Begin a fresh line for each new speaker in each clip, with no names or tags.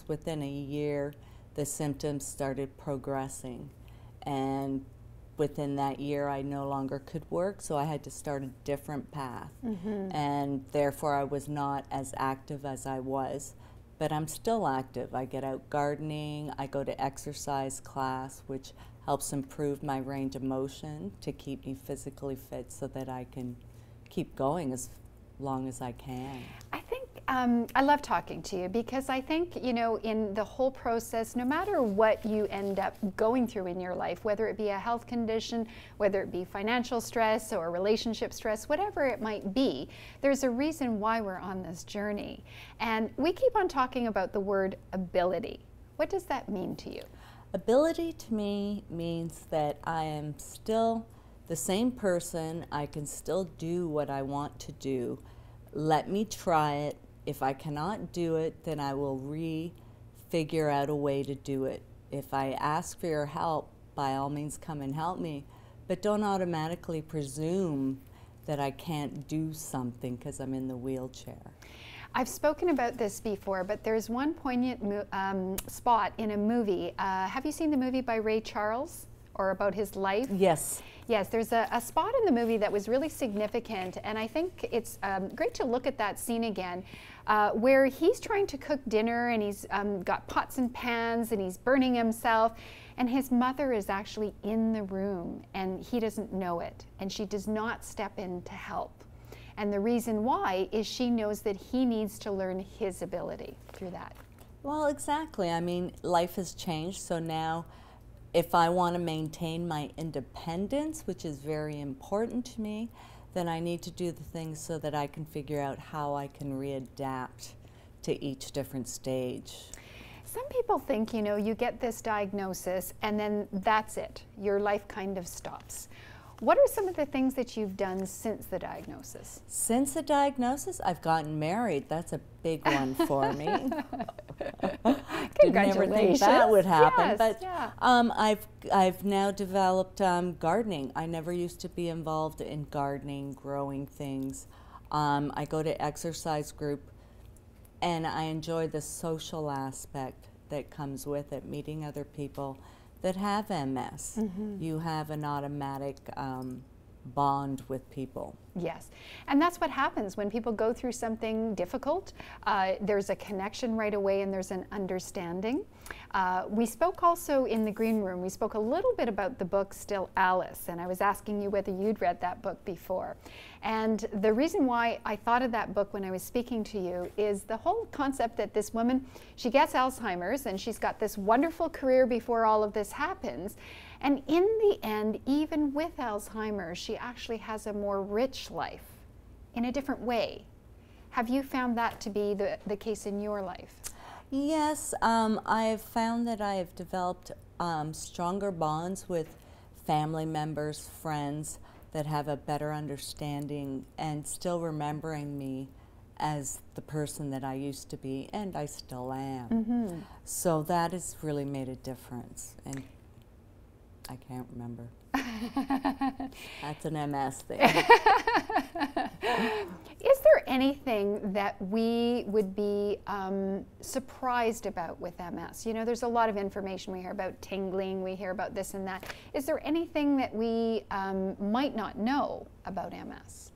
Within a year, the symptoms started progressing, and within that year I no longer could work, so I had to start a different path. And therefore I was not as active as I was, but I'm still active. I get out gardening, I go to exercise class, which helps improve my range of motion to keep me physically fit so that I can keep going as long as I can.
I love talking to you because I think, you know, in the whole process, no matter what you end up going through in your life, whether it be a health condition, whether it be financial stress or relationship stress, whatever it might be, there's a reason why we're on this journey. And we keep on talking about the word ability. What does that mean to you?
Ability to me means that I am still the same person. I can still do what I want to do. Let me try it. If I cannot do it, then I will figure out a way to do it. If I ask for your help, by all means come and help me, but don't automatically presume that I can't do something because I'm in the wheelchair.
I've spoken about this before, but there's one poignant spot in a movie. Have you seen the movie by Ray Charles, or about his life?
Yes.
Yes, there's a spot in the movie that was really significant, and I think it's great to look at that scene again, where he's trying to cook dinner, and he's got pots and pans, and he's burning himself, and his mother is actually in the room, and he doesn't know it, and she does not step in to help. And the reason why is she knows that he needs to learn his ability through that.
Well, exactly. I mean, life has changed, so now if I want to maintain my independence, which is very important to me, then I need to do the things so that I can figure out how I can readapt to each different stage.
Some people think, you know, you get this diagnosis and then that's it. Your life kind of stops. What are some of the things that you've done since the diagnosis? Since
the diagnosis, I've gotten married. That's a big one for me. Didn't ever think that would happen,
yes,
but
yeah.
I've now developed gardening. I never used to be involved in gardening, growing things. I go to exercise group, and I enjoy the social aspect that comes with it, meeting other people that have MS. You have an automatic bond with people.
Yes, and that's what happens when people go through something difficult. There's a connection right away and there's an understanding. We spoke also in the green room, we spoke a little bit about the book Still Alice, and I was asking you whether you'd read that book before. And the reason why I thought of that book when I was speaking to you is the whole concept that this woman, she gets Alzheimer's and she's got this wonderful career before all of this happens. And in the end, even with Alzheimer's, she actually has a more rich life in a different way. Have you found that to be the case in your life?
Yes, I've found that I have developed stronger bonds with family members, friends that have a better understanding and still remembering me as the person that I used to be, and I still am. So that has really made a difference. And I can't remember. That's an MS thing.
Is there anything that we would be surprised about with MS? You know, there's a lot of information. We hear about tingling, we hear about this and that. Is there anything that we might not know about MS?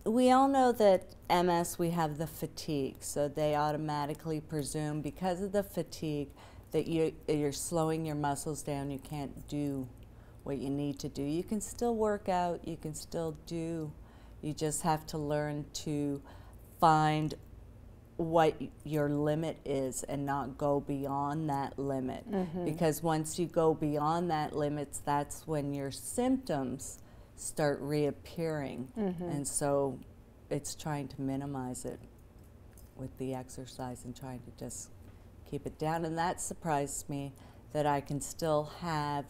We all know that MS, we have the fatigue, so they automatically presume because of the fatigue that you're slowing your muscles down, you can't do what you need to do. You can still work out, you can still do, you just have to learn to find what your limit is and not go beyond that limit. Because once you go beyond that limit, that's when your symptoms start reappearing. And so it's trying to minimize it with the exercise and trying to just keep it down. And that surprised me, that I can still have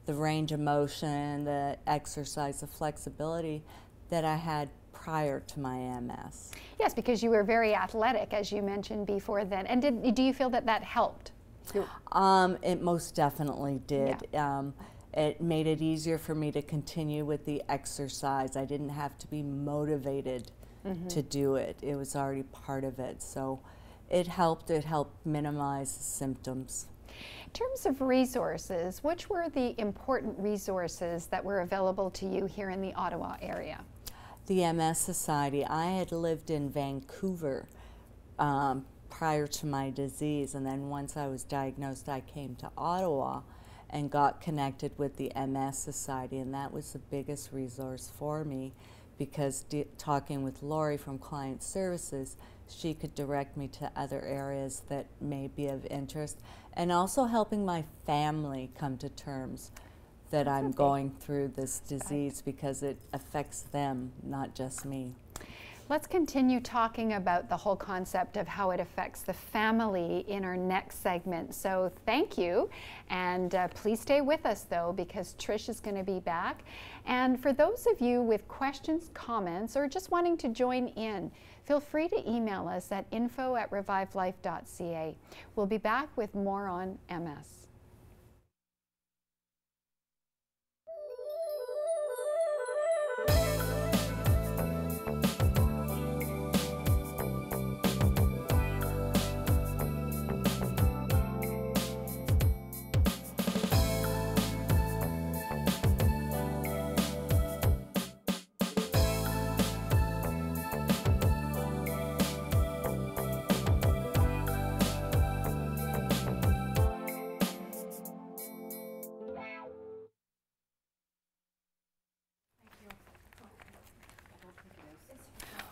the range of motion, the exercise, the flexibility that I had prior to my MS.
Yes, because you were very athletic, as you mentioned before then. And do you feel that that helped?
It most definitely did. Yeah. It made it easier for me to continue with the exercise. I didn't have to be motivated to do it. It was already part of it. So it helped minimize the symptoms.
In terms of resources, which were the important resources that were available to you here in the Ottawa area?
The MS Society. I had lived in Vancouver prior to my disease, and then once I was diagnosed, I came to Ottawa and got connected with the MS Society, and that was the biggest resource for me, because talking with Lori from Client Services, she could direct me to other areas that may be of interest, and also helping my family come to terms that I'm going through this disease, because it affects them, not just me.
Let's continue talking about the whole concept of how it affects the family in our next segment. So thank you, and please stay with us though, because Trish is going to be back. And for those of you with questions, comments, or just wanting to join in, feel free to email us at info@revivelife.ca. We'll be back with more on MS.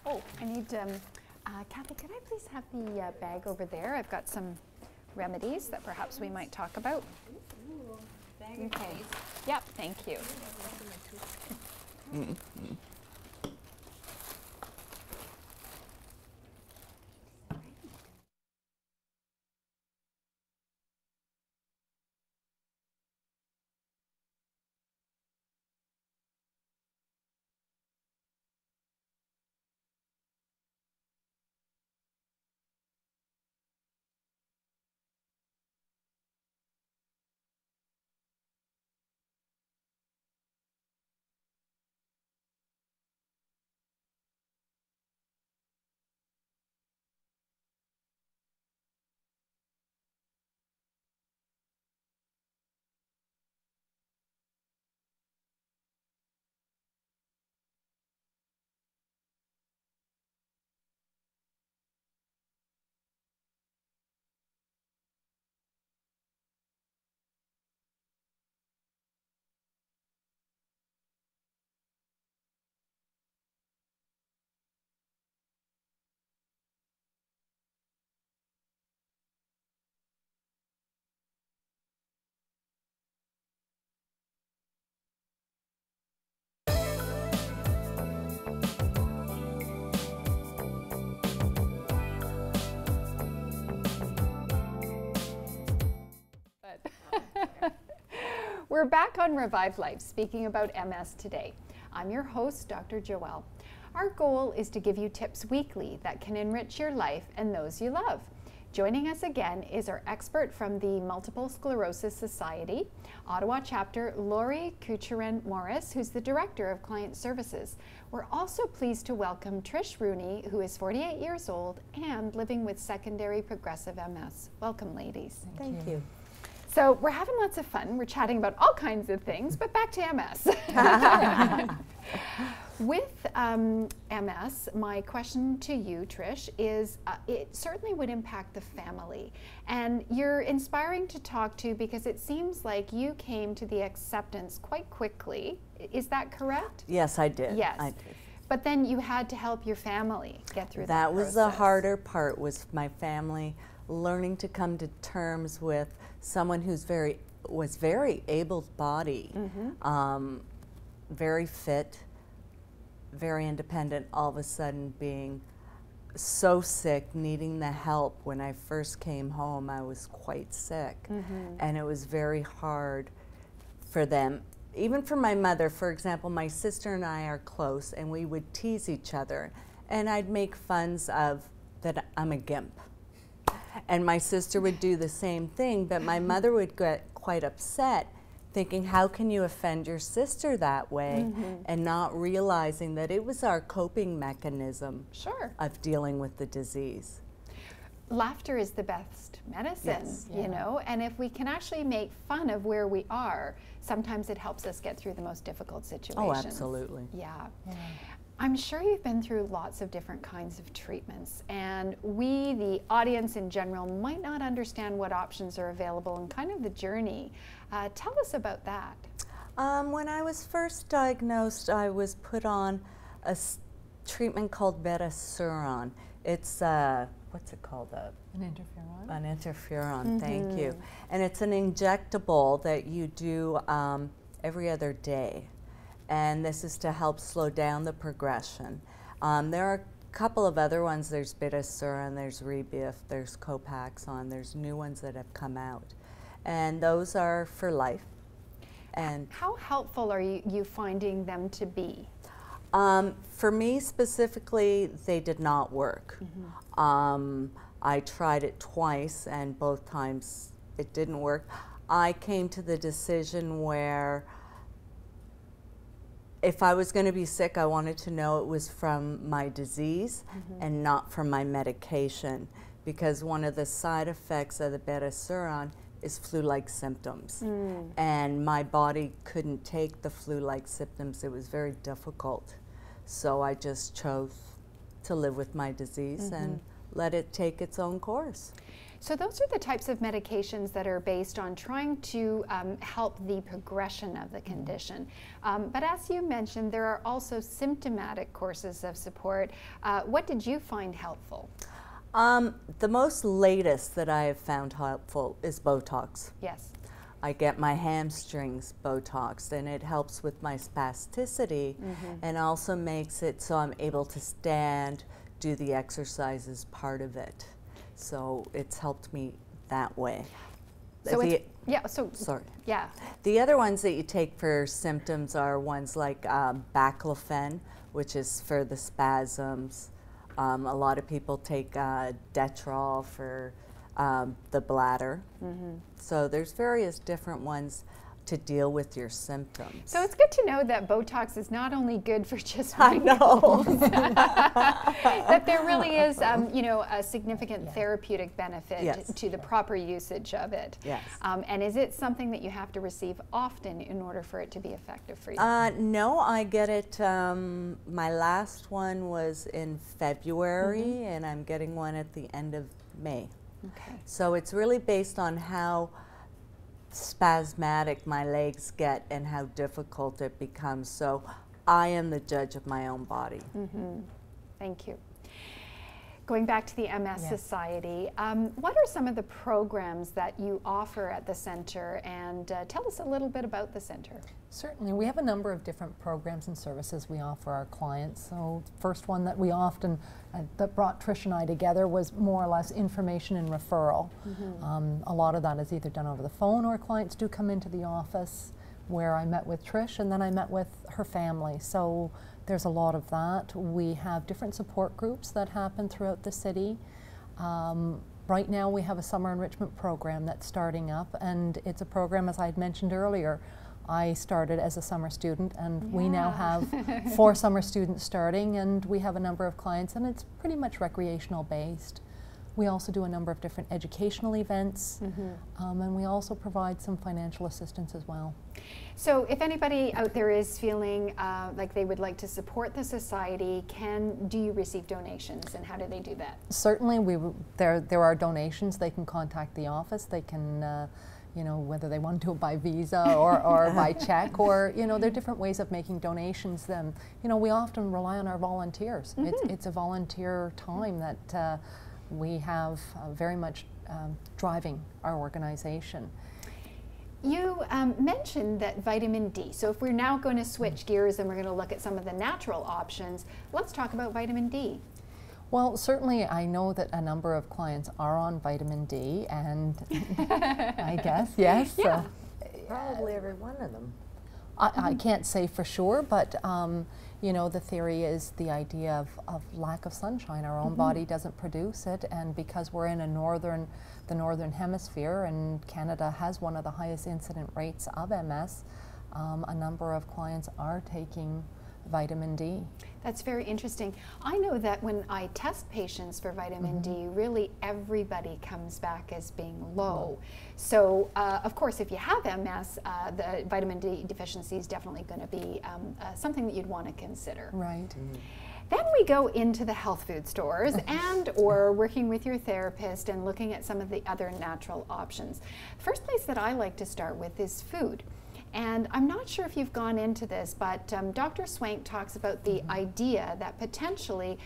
Oh, I need, Kathy, could I please have the bag over there? I've got some remedies that perhaps we might talk about. Okay. Yep, thank you. We're back on Revive Life, speaking about MS today. I'm your host, Dr. Joelle. Our goal is to give you tips weekly that can enrich your life and those you love. Joining us again is our expert from the Multiple Sclerosis Society, Ottawa chapter, Lori Kucherin-Morris, who's the Director of Client Services. We're also pleased to welcome Trish Rooney, who is 48 years old and living with secondary progressive MS. Welcome, ladies.
Thank you.
So we're having lots of fun. We're chatting about all kinds of things, but back to MS. With MS, my question to you, Trish, is it certainly would impact the family. And you're inspiring to talk to because it seems like you came to the acceptance quite quickly. Is that correct?
Yes, I did.
Yes.
I did.
But then you had to help your family get through that
That was
process.
the harder part, was my family learning to come to terms with someone who's was very able-bodied, very fit, very independent, all of a sudden being so sick, needing the help. When I first came home, I was quite sick, and it was very hard for them. Even for my mother, for example, my sister and I are close, and we would tease each other, and I'd make funs of that I'm a gimp. And my sister would do the same thing, but my mother would get quite upset, thinking, how can you offend your sister that way? And not realizing that it was our coping mechanism
Sure.
of dealing with the disease.
laughter is the best medicine,
Yes.
you know, and if we can actually make fun of where we are, sometimes it helps us get through the most difficult situations.
Oh, absolutely.
Yeah. I'm sure you've been through lots of different kinds of treatments, and we, the audience in general, might not understand what options are available and kind of the journey. Tell us about that.
When I was first diagnosed, I was put on a treatment called beta-suron. It's what's it called?
An interferon?
An interferon, thank you. And it's an injectable that you do every other day. And this is to help slow down the progression. There are a couple of other ones. There's beta-suron, there's Revivelife, there's Copaxone, there's new ones that have come out. And those are for life. And
how helpful are you finding them to be?
For me specifically, they did not work. I tried it twice, and both times it didn't work. I came to the decision where if I was going to be sick, I wanted to know it was from my disease and not from my medication, because one of the side effects of the beta-suron is flu-like symptoms. And my body couldn't take the flu-like symptoms. It was very difficult. So I just chose to live with my disease and let it take its own course.
So those are the types of medications that are based on trying to help the progression of the condition. But as you mentioned, there are also symptomatic courses of support. What did you find helpful?
The most latest that I have found helpful is Botox.
Yes.
I get my hamstrings Botoxed, and it helps with my spasticity and also makes it so I'm able to stand, do the exercises part of it. So it's helped me that way.
So
The other ones that you take for symptoms are ones like baclofen, which is for the spasms. A lot of people take Detrol for the bladder. So there's various different ones to deal with your symptoms.
So it's good to know that Botox is not only good for just
I know.
that there really is, you know, a significant therapeutic benefit to the proper usage of it.
Yes.
And is it something that you have to receive often in order for it to be effective for you?
No, I get it. My last one was in February, and I'm getting one at the end of May.
Okay.
So it's really based on how spasmodic my legs get and how difficult it becomes. So I am the judge of my own body.
Thank you. Going back to the MS Society, what are some of the programs that you offer at the center, and tell us a little bit about the center.
Certainly. We have a number of different programs and services we offer our clients. So the first one that we often, that brought Trish and I together, was more or less information and referral. A lot of that is either done over the phone, or clients do come into the office where I met with Trish and then I met with her family. So there's a lot of that. We have different support groups that happen throughout the city. Right now we have a summer enrichment program that's starting up, and it's a program, as I had mentioned earlier, I started as a summer student, and we now have 4 summer students starting, and we have a number of clients, and it's pretty much recreational based. We also do a number of different educational events, and we also provide some financial assistance as well.
So if anybody out there is feeling like they would like to support the society, do you receive donations, and how do they do that?
Certainly, there are donations. They can contact the office. They can you know, whether they want to do it by Visa or by check, or, you know, there are different ways of making donations. Then, you know, we often rely on our volunteers. It's a volunteer time that we have very much driving our organization.
You mentioned that vitamin D. So if we're now going to switch gears and we're going to look at some of the natural options, let's talk about vitamin D.
Well, certainly I know that a number of clients are on vitamin D, and I guess, yes.
Yeah.
Probably every one of them.
I can't say for sure, but you know, the theory is the idea of lack of sunshine. Our own body doesn't produce it, and because we're in the northern hemisphere, and Canada has one of the highest incident rates of MS, a number of clients are taking vitamin D.
That's very interesting. I know that when I test patients for vitamin D, really everybody comes back as being low. So, of course, if you have MS, the vitamin D deficiency is definitely going to be something that you'd want to consider.
Right.
Then we go into the health food stores and or working with your therapist and looking at some of the other natural options. First place that I like to start with is food. And I'm not sure if you've gone into this, but Dr. Swank talks about the idea that potentially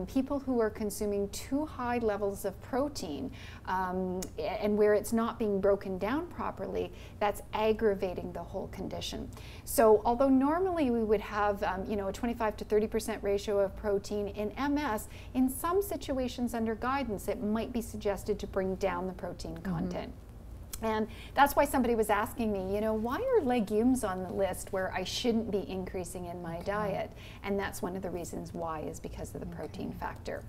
people who are consuming too high levels of protein and where it's not being broken down properly, that's aggravating the whole condition. So although normally we would have you know, a 25 to 30% ratio of protein in MS, in some situations under guidance it might be suggested to bring down the protein content. And that's why somebody was asking me, you know, why are legumes on the list where I shouldn't be increasing in my diet? And that's one of the reasons why, is because of the protein factor.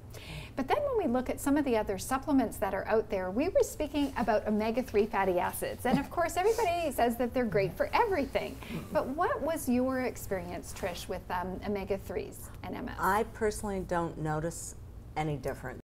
But then when we look at some of the other supplements that are out there, we were speaking about omega-3 fatty acids. And of course, everybody says that they're great for everything. But what was your experience, Trish, with omega-3s and MS?
I personally don't notice any difference.